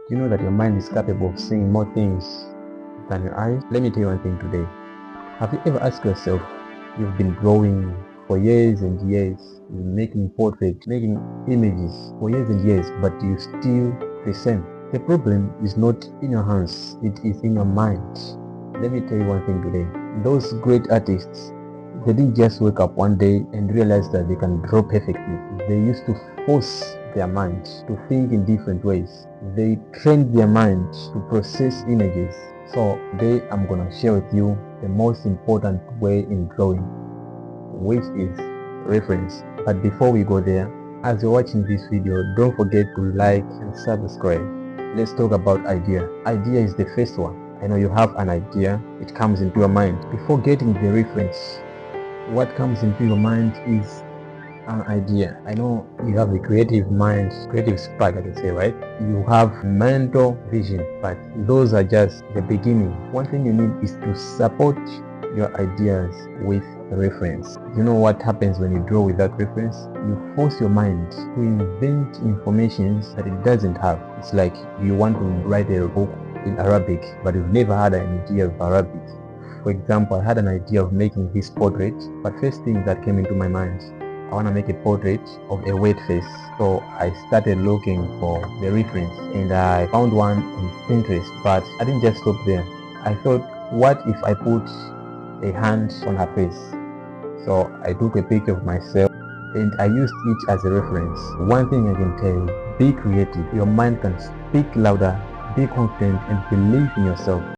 You know that your mind is capable of seeing more things than your eyes? Let me tell you one thing today. Have you ever asked yourself, you've been drawing for years and years, you've been making portraits, making images for years and years, but you still the same? The problem is not in your hands, it is in your mind. Let me tell you one thing today. Those great artists, they didn't just wake up one day and realize that they can draw perfectly. They used to force their mind to think in different ways. They trained their mind to process images. So today I'm gonna share with you the most important way in drawing, which is reference. But before we go there, as you're watching this video, don't forget to like and subscribe. Let's talk about idea. Idea is the first one. I know you have an idea, it comes into your mind. Before getting the reference, what comes into your mind is an idea. I know you have a creative mind, creative spark, I can say, right? You have mental vision, but those are just the beginning. One thing you need is to support your ideas with reference. You know what happens when you draw without reference? You force your mind to invent information that it doesn't have. It's like you want to write a book in Arabic, but you've never had an idea of Arabic. For example, I had an idea of making this portrait, but first thing that came into my mind, I want to make a portrait of a wet face. So I started looking for the reference and I found one on Pinterest, but I didn't just stop there. I thought, what if I put a hand on her face? So I took a picture of myself and I used it as a reference. One thing I can tell you, be creative. Your mind can speak louder, be confident and believe in yourself.